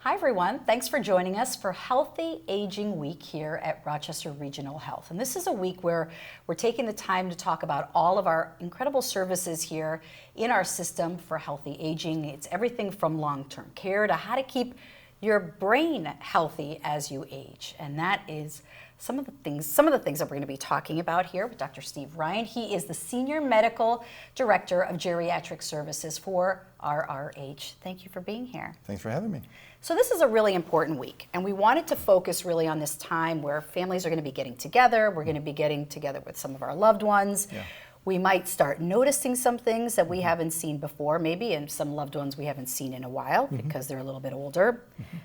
Hi everyone, thanks for joining us for Healthy Aging Week here at Rochester Regional Health. And this is a week where we're taking the time to talk about all of our incredible services here in our system for healthy aging. It's everything from long-term care to how to keep your brain healthy as you age. And that is some of the things that we're going to be talking about here with Dr. Steve Ryan. He is the Senior Medical Director of Geriatric Services for RRH. Thank you for being here. Thanks for having me. So this is a really important week, and we wanted to focus really on this time where families are going to be getting together. We're going to be getting together with some of our loved ones. Yeah. We might start noticing some things that we haven't seen before, maybe, and some loved ones we haven't seen in a while because they're a little bit older.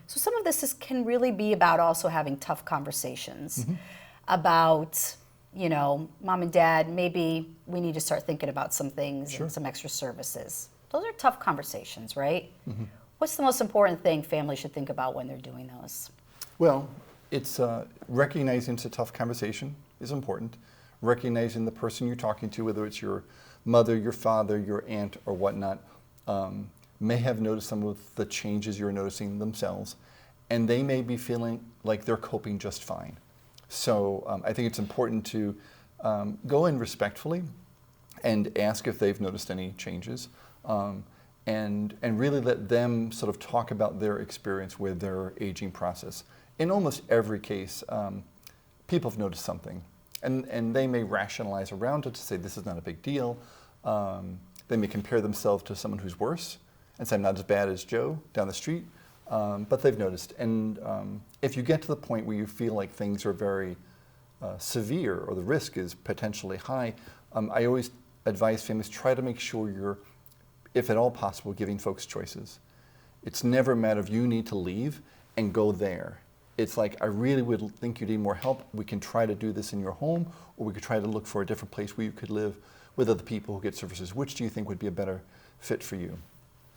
So some of this can really be about also having tough conversations about, you know, mom and dad, maybe we need to start thinking about some things and some extra services. Those are tough conversations, right? What's the most important thing families should think about when they're doing those? Well, it's recognizing it's a tough conversation is important. Recognizing the person you're talking to, whether it's your mother, your father, your aunt, or whatnot, may have noticed some of the changes you're noticing themselves, and they may be feeling like they're coping just fine. So I think it's important to go in respectfully and ask if they've noticed any changes. And really let them sort of talk about their experience with their aging process. In almost every case, people have noticed something, and they may rationalize around it to say this is not a big deal. They may compare themselves to someone who's worse and say I'm not as bad as Joe down the street, but they've noticed. And if you get to the point where you feel like things are very severe or the risk is potentially high, I always advise families try to make sure you're, if at all possible, giving folks choices. It's never a matter of you need to leave and go there. It's like, I really would think you need more help. We can try to do this in your home, or we could try to look for a different place where you could live with other people who get services. Which do you think would be a better fit for you?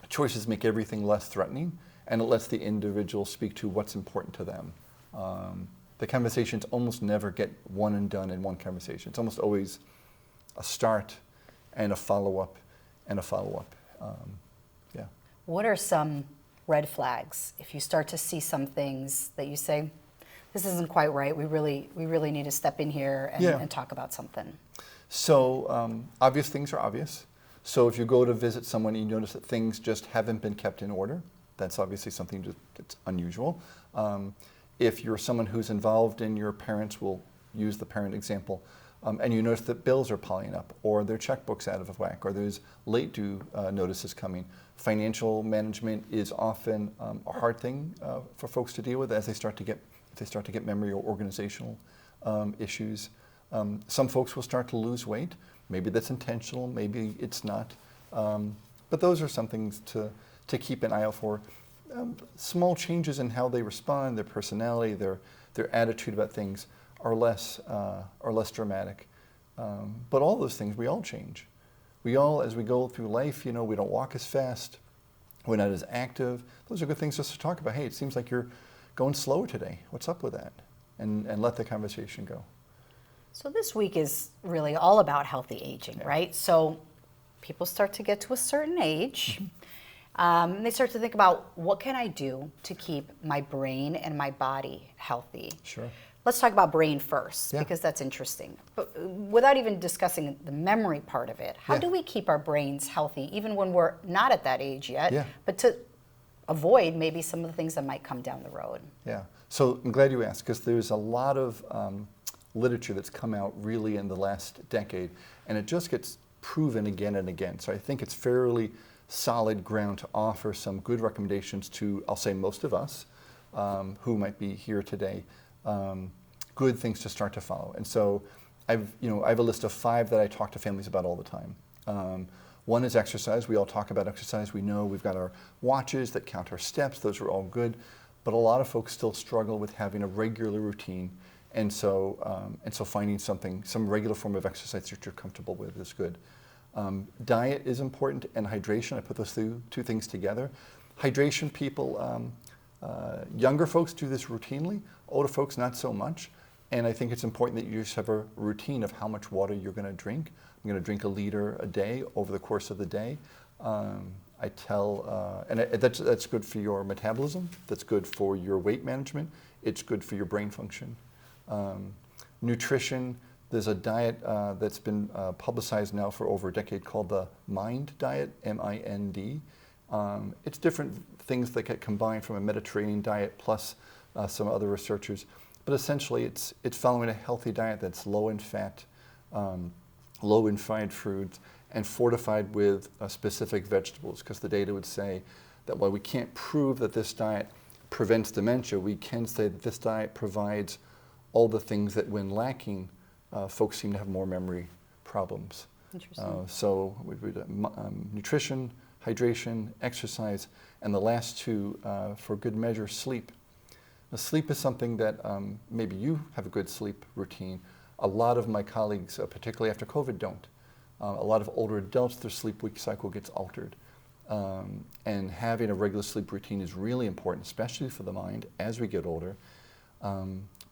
Choices make everything less threatening, and it lets the individual speak to what's important to them. The conversations almost never get one and done in one conversation. It's almost always a start and a follow-up and a follow-up. What are some red flags if you start to see some things that you say, this isn't quite right, we really need to step in here and talk about something? So obvious things are obvious. So if you go to visit someone and you notice that things just haven't been kept in order, that's obviously something that's unusual. If you're someone who's involved in your parents, we'll use the parent example, and you notice that bills are piling up, or their checkbook's out of whack, or there's late due notices coming. Financial management is often a hard thing for folks to deal with as they start to get memory or organizational issues. Some folks will start to lose weight. Maybe that's intentional, maybe it's not. But those are some things to keep an eye out for. Small changes in how they respond, their personality, their attitude about things are less dramatic. But all those things, we all change. We all, as we go through life, you know, we don't walk as fast, we're not as active. Those are good things just to talk about. Hey, it seems like you're going slower today. What's up with that? And let the conversation go. So this week is really all about healthy aging, right? So people start to get to a certain age. They start to think about, what can I do to keep my brain and my body healthy? Sure. Let's talk about brain first, because that's interesting. But without even discussing the memory part of it, how do we keep our brains healthy even when we're not at that age yet, but to avoid maybe some of the things that might come down the road? Yeah, so I'm glad you asked, because there's a lot of literature that's come out really in the last decade, and it just gets proven again and again. So I think it's fairly solid ground to offer some good recommendations to, I'll say, most of us who might be here today. Good things to start to follow. And so I have a list of 5 that I talk to families about all the time. One is exercise. We all talk about exercise. We know we've got our watches that count our steps. Those are all good. But a lot of folks still struggle with having a regular routine. And so finding some regular form of exercise that you're comfortable with is good. Diet is important, and hydration. I put those two things together. Hydration, people, younger folks do this routinely, older folks not so much. And I think it's important that you just have a routine of how much water you're going to drink. I'm going to drink 1 liter a day over the course of the day. I tell, that's good for your metabolism, that's good for your weight management, it's good for your brain function. Nutrition, there's a diet that's been publicized now for over a decade called the MIND diet, M-I-N-D. It's different things that get combined from a Mediterranean diet plus some other researchers. But essentially, it's following a healthy diet that's low in fat, low in fried foods, and fortified with specific vegetables, because the data would say that while we can't prove that this diet prevents dementia, we can say that this diet provides all the things that when lacking, folks seem to have more memory problems. Interesting. So nutrition, hydration, exercise, and the last two, for good measure, sleep. Now, sleep is something that maybe you have a good sleep routine. A lot of my colleagues, particularly after COVID, don't. A lot of older adults, their sleep cycle gets altered. And having a regular sleep routine is really important, especially for the mind as we get older.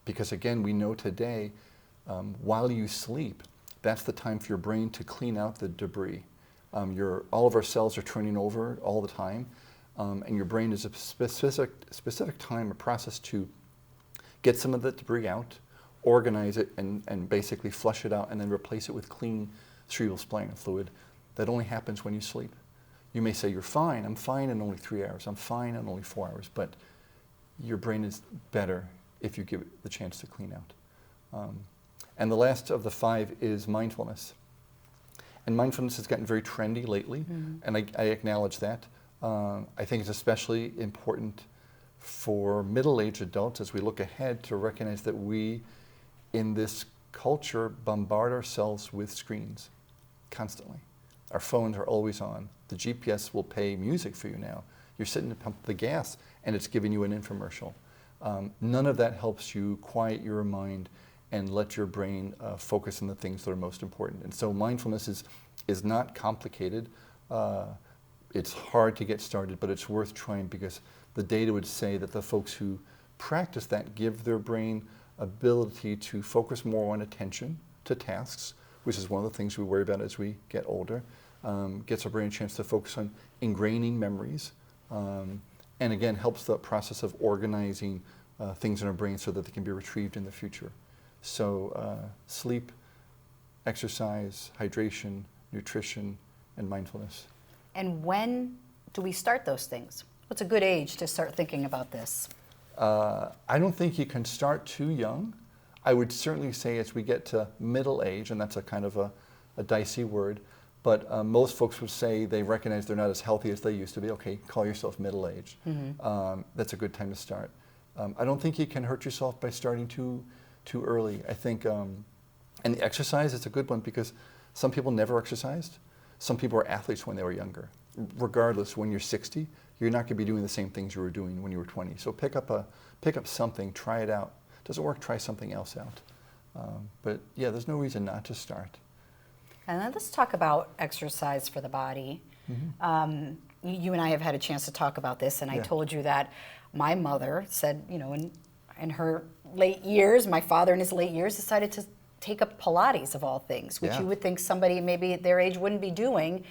Because again, we know today, while you sleep, that's the time for your brain to clean out the debris. All of our cells are turning over all the time, and your brain is a specific time, a process to get some of the debris out, organize it, and basically flush it out, and then replace it with clean cerebrospinal fluid. That only happens when you sleep. You may say, you're fine, I'm fine in only 3 hours, I'm fine in only 4 hours, but your brain is better if you give it the chance to clean out. And the last of the 5 is mindfulness. And mindfulness has gotten very trendy lately, and I acknowledge that. I think it's especially important for middle-aged adults as we look ahead to recognize that we, in this culture, bombard ourselves with screens constantly. Our phones are always on. The GPS will play music for you now. You're sitting to pump the gas, and it's giving you an infomercial. None of that helps you quiet your mind and let your brain focus on the things that are most important. And so mindfulness is not complicated. It's hard to get started, but it's worth trying, because the data would say that the folks who practice that give their brain ability to focus more on attention to tasks, which is one of the things we worry about as we get older. Gets our brain a chance to focus on ingraining memories, and again helps the process of organizing things in our brain so that they can be retrieved in the future. So sleep, exercise, hydration, nutrition, and mindfulness. And when do we start those things? What's a good age to start thinking about this? I don't think you can start too young. I would certainly say as we get to middle age, and that's a kind of a dicey word, but most folks would say they recognize they're not as healthy as they used to be. Okay, call yourself middle-aged. That's a good time to start. I don't think you can hurt yourself by starting too early. I think, and the exercise is a good one, because some people never exercised. Some people were athletes when they were younger. Regardless, when you're 60, you're not going to be doing the same things you were doing when you were 20. So pick up something, try it out. Doesn't work, try something else out. But yeah, there's no reason not to start. And then let's talk about exercise for the body. You and I have had a chance to talk about this, and I told you that my mother said, you know, in her late years, my father in his late years decided to take up Pilates of all things, which you would think somebody maybe at their age wouldn't be doing.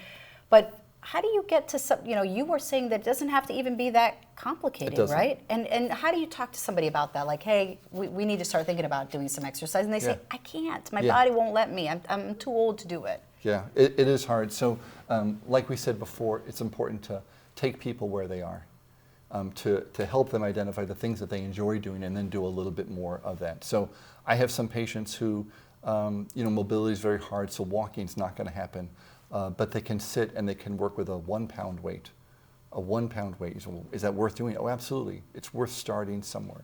But how do you get to some, you know, you were saying that it doesn't have to even be that complicated, right? And how do you talk to somebody about that? Like, hey, we need to start thinking about doing some exercise. And they say, I can't. My body won't let me. I'm too old to do it. Yeah, it is hard. So like we said before, it's important to take people where they are, to help them identify the things that they enjoy doing and then do a little bit more of that. So I have some patients who, you know, mobility is very hard, so walking is not going to happen. But they can sit and they can work with a 1 pound weight. A 1 pound weight. So is that worth doing? Oh, absolutely. It's worth starting somewhere.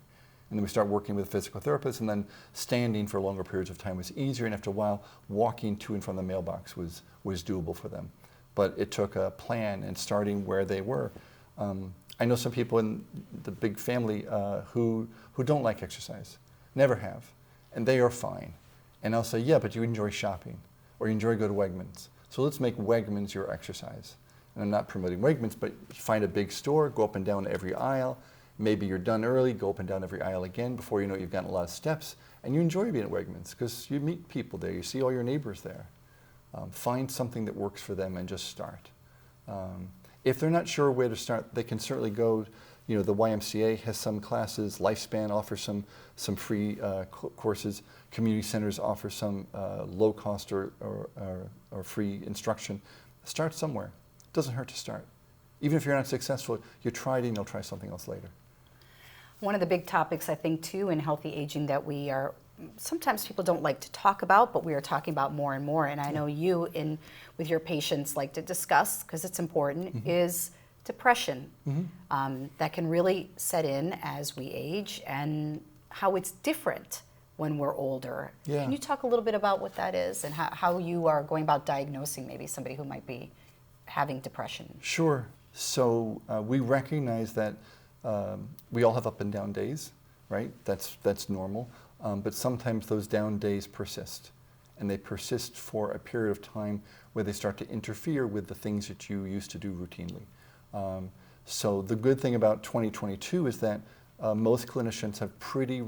And then we start working with physical therapists, and then standing for longer periods of time was easier, and after a while, walking to and from the mailbox was doable for them. But it took a plan and starting where they were. I know some people in the big family who don't like exercise, never have, and they are fine. And I'll say, yeah, but you enjoy shopping, or you enjoy go to Wegmans. So let's make Wegmans your exercise. And I'm not promoting Wegmans, but find a big store, go up and down every aisle. Maybe you're done early, go up and down every aisle again. Before you know it, you've gotten a lot of steps. And you enjoy being at Wegmans because you meet people there. You see all your neighbors there. Find something that works for them and just start. If they're not sure where to start, they can certainly go. The YMCA has some classes. Lifespan offers some free courses. Community centers offer some low cost or free instruction. Start somewhere. It doesn't hurt to start. Even if you're not successful, you tried and you'll try something else later. One of the big topics, I think, too, in healthy aging that we are, sometimes people don't like to talk about, but we are talking about more and more, and I know you, with your patients, like to discuss, because it's important, is depression. That can really set in as we age, and how it's different when we're older. Yeah. Can you talk a little bit about what that is, and how you are going about diagnosing maybe somebody who might be having depression? Sure. So we recognize that we all have up and down days, right? That's normal. But sometimes those down days persist, and they persist for a period of time where they start to interfere with the things that you used to do routinely. So the good thing about 2022 is that most clinicians have pretty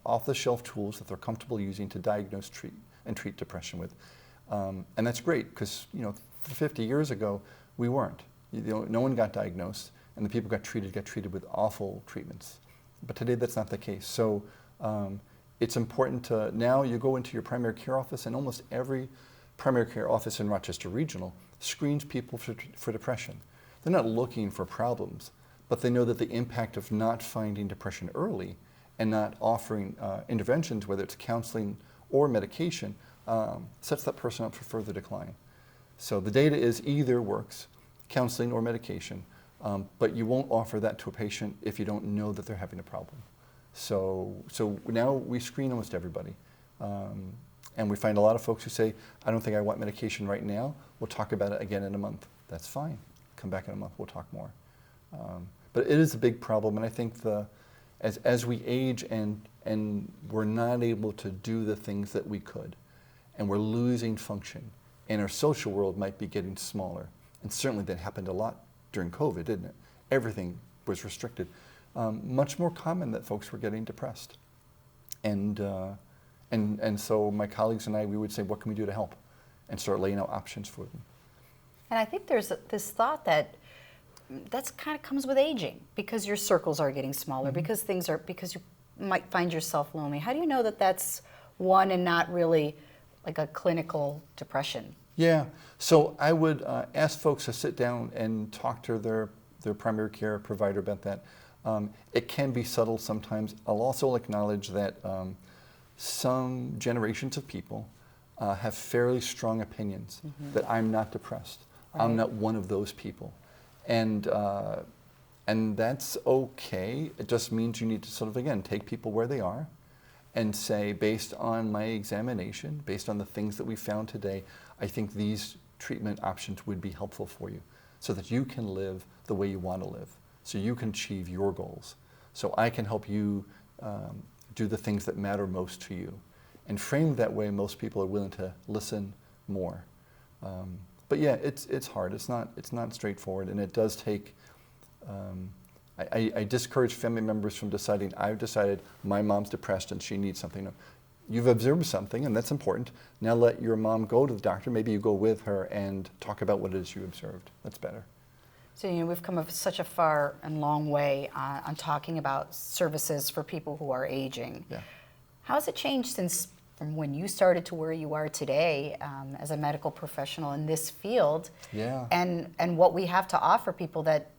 off-the-shelf tools that they're comfortable using to diagnose, treat depression with. And that's great, because 50 years ago, we weren't. No one got diagnosed, and the people got treated with awful treatments. But today, that's not the case. So it's important to, now you go into your primary care office, and almost every primary care office in Rochester Regional screens people for depression. They're not looking for problems, but they know that the impact of not finding depression early and not offering interventions, whether it's counseling or medication, sets that person up for further decline. So the data is either works, counseling or medication, but you won't offer that to a patient if you don't know that they're having a problem. So now we screen almost everybody. And we find a lot of folks who say, I don't think I want medication right now. We'll talk about it again in a month. That's fine. Come back in a month, we'll talk more. But it is a big problem, and I think as we age and we're not able to do the things that we could, and we're losing function, and our social world might be getting smaller. And certainly that happened a lot during COVID, didn't it? Everything was restricted. Much more common that folks were getting depressed. And so my colleagues and I, we would say, what can we do to help? And start laying out options for them. And I think there's this thought that that's kind of comes with aging, because your circles are getting smaller, because you might find yourself lonely. How do you know that that's one and not really like a clinical depression? Yeah, so I would ask folks to sit down and talk to their primary care provider about that. It can be subtle sometimes. I'll also acknowledge that some generations of people have fairly strong opinions that I'm not depressed. Right. I'm not one of those people. And that's okay. It just means you need to sort of, again, take people where they are and say, based on my examination, based on the things that we found today, I think these treatment options would be helpful for you so that you can live the way you want to live, so you can achieve your goals, so I can help you do the things that matter most to you. And framed that way, most people are willing to listen more. But yeah, it's hard. It's not straightforward, and it does take. I discourage family members from deciding, I've decided my mom's depressed and she needs something. You've observed something, and that's important. Now let your mom go to the doctor. Maybe you go with her and talk about what it is you observed. That's better. So we've come such a far and long way on talking about services for people who are aging. Yeah. How has it changed since from when you started to where you are today as a medical professional in this field? Yeah. And what we have to offer people that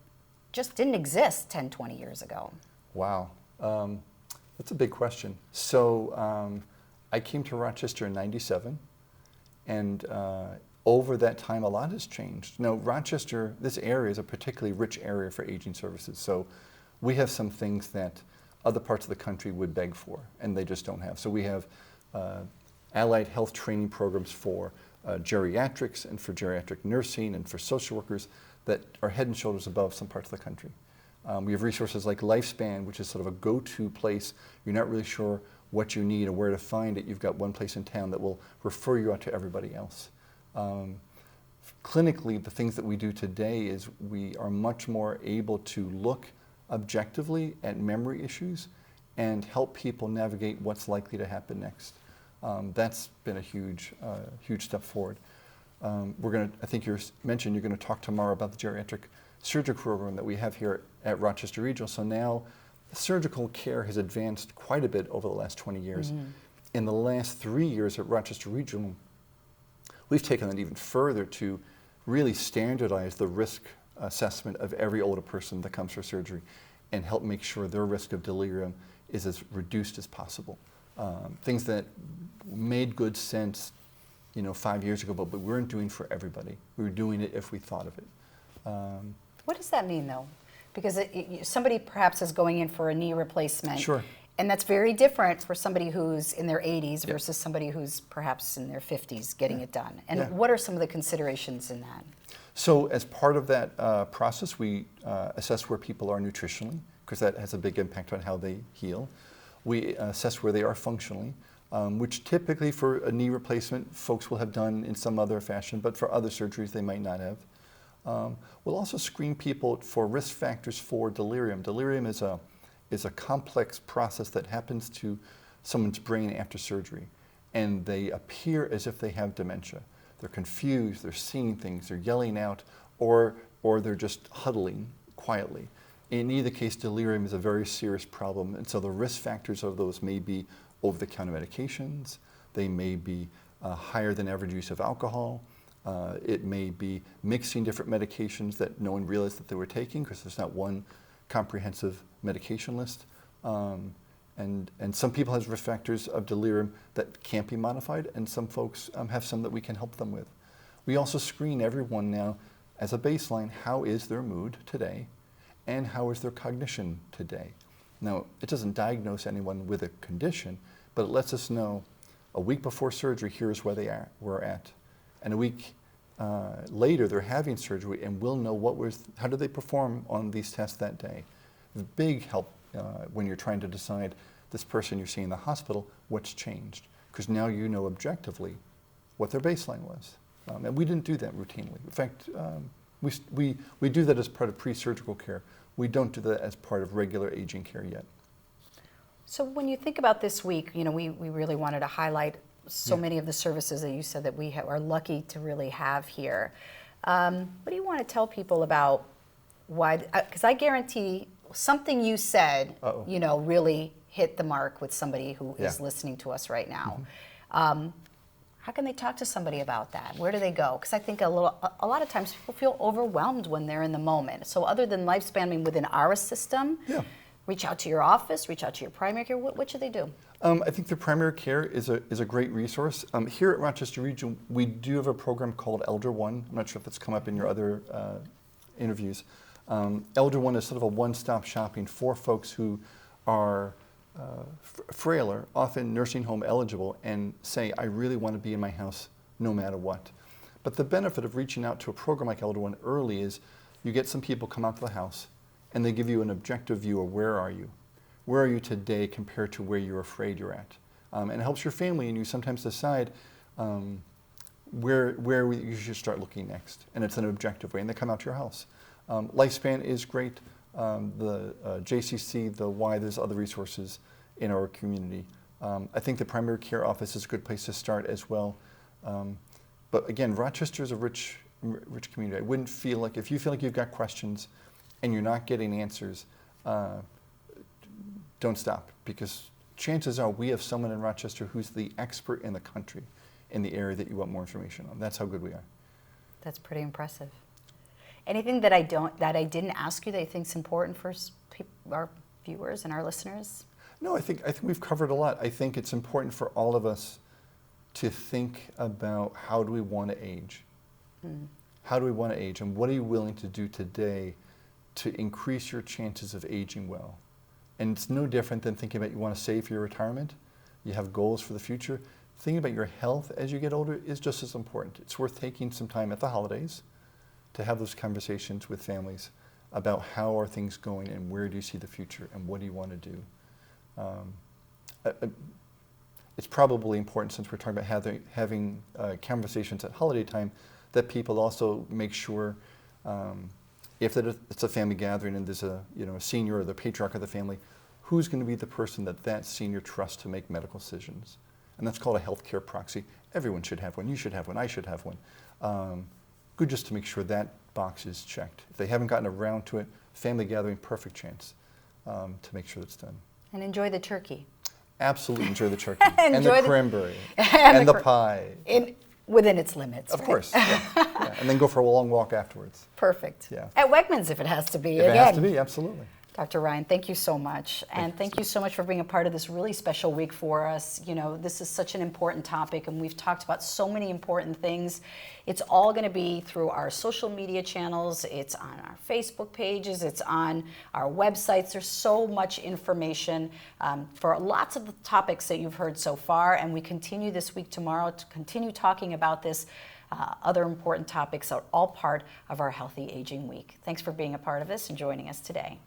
just didn't exist 10, 20 years ago? Wow. That's a big question. So I came to Rochester in '97, and over that time, a lot has changed. Now, Rochester, this area is a particularly rich area for aging services. So we have some things that other parts of the country would beg for, and they just don't have. So we have allied health training programs for geriatrics and for geriatric nursing and for social workers that are head and shoulders above some parts of the country. We have resources like Lifespan, which is sort of a go-to place. You're not really sure what you need or where to find it. You've got one place in town that will refer you out to everybody else. Clinically, the things that we do today is we are much more able to look objectively at memory issues and help people navigate what's likely to happen next. That's been a huge step forward. I think you mentioned you're going to talk tomorrow about the geriatric surgery program that we have here at Rochester Regional. So now surgical care has advanced quite a bit over the last 20 years. In the last 3 years at Rochester Regional, we've taken it even further to really standardize the risk assessment of every older person that comes for surgery and help make sure their risk of delirium is as reduced as possible. Things that made good sense 5 years ago, but we weren't doing for everybody. We were doing it if we thought of it. What does that mean, though? Because somebody perhaps is going in for a knee replacement. Sure. And that's very different for somebody who's in their 80s versus somebody who's perhaps in their 50s getting it done. And what are some of the considerations in that? So as part of that process, we assess where people are nutritionally, because that has a big impact on how they heal. We assess where they are functionally, which typically for a knee replacement, folks will have done in some other fashion, but for other surgeries, they might not have. We'll also screen people for risk factors for delirium. Delirium is a complex process that happens to someone's brain after surgery, and they appear as if they have dementia. They're confused, they're seeing things, they're yelling out, or they're just huddling quietly. In either case, delirium is a very serious problem, and so the risk factors of those may be over-the-counter medications, they may be higher than average use of alcohol, it may be mixing different medications that no one realized that they were taking because there's not one comprehensive medication list. And some people have risk factors of delirium that can't be modified, and some folks have some that we can help them with. We also screen everyone now as a baseline, how is their mood today, and how is their cognition today? Now, it doesn't diagnose anyone with a condition, but it lets us know a week before surgery, here's where they were at. And a week later, they're having surgery, and we'll know how did they perform on these tests that day. The big help when you're trying to decide this person you're seeing in the hospital, what's changed. Because now you know objectively what their baseline was. And we didn't do that routinely. In fact, we do that as part of pre-surgical care. We don't do that as part of regular aging care yet. So when you think about this week, we really wanted to highlight so many of the services that you said that we are lucky to really have here. What do you want to tell people about why? Because I guarantee something you said, really hit the mark with somebody who is listening to us right now. How can they talk to somebody about that? Where do they go? Because I think a lot of times people feel overwhelmed when they're in the moment. So other than lifespan within our system, reach out to your office, reach out to your primary care. What should they do? I think the primary care is a great resource. Here at Rochester Regional, we do have a program called Elder One. I'm not sure if that's come up in your other interviews. Elder One is sort of a one-stop shopping for folks who are frailer, often nursing home eligible, and say, I really want to be in my house no matter what. But the benefit of reaching out to a program like Elder One early is you get some people come out to the house and they give you an objective view of where are you? Where are you today compared to where you're afraid you're at? And it helps your family, and you sometimes decide where you should start looking next. And it's an objective way, and they come out to your house. Lifespan is great. The JCC, the Y, there's other resources in our community. I think the primary care office is a good place to start as well. But again, Rochester is a rich community. I wouldn't feel like, if you feel like you've got questions and you're not getting answers, don't stop, because chances are we have someone in Rochester who's the expert in the country in the area that you want more information on. That's how good we are. That's pretty impressive. Anything that I didn't ask you that you think is important for our viewers and our listeners? No, I think we've covered a lot. I think it's important for all of us to think about how do we want to age? How do we want to age, and what are you willing to do today to increase your chances of aging well? And it's no different than thinking about you want to save for your retirement. You have goals for the future. Thinking about your health as you get older is just as important. It's worth taking some time at the holidays to have those conversations with families about how are things going and where do you see the future and what do you want to do. It's probably important, since we're talking about having conversations at holiday time, that people also make sure if it's a family gathering and there's a senior or the patriarch of the family, who's going to be the person that senior trusts to make medical decisions? and that's called a healthcare proxy. Everyone should have one. You should have one. I should have one. Good just to make sure that box is checked. If they haven't gotten around to it, family gathering, perfect chance to make sure that's done. And enjoy the turkey. Absolutely enjoy the turkey and the cranberry and the pie. Within its limits. Of right? course, yeah. And then go for a long walk afterwards. Perfect. Yeah. At Wegmans if it has to be. If it has to be, absolutely. Dr. Ryan, thank you so much. And thank you so much for being a part of this really special week for us. You know, this is such an important topic, and we've talked about so many important things. It's all going to be through our social media channels. It's on our Facebook pages. It's on our websites. There's so much information for lots of the topics that you've heard so far. And we continue this week tomorrow to continue talking about this. Other important topics are all part of our Healthy Aging Week. Thanks for being a part of this and joining us today.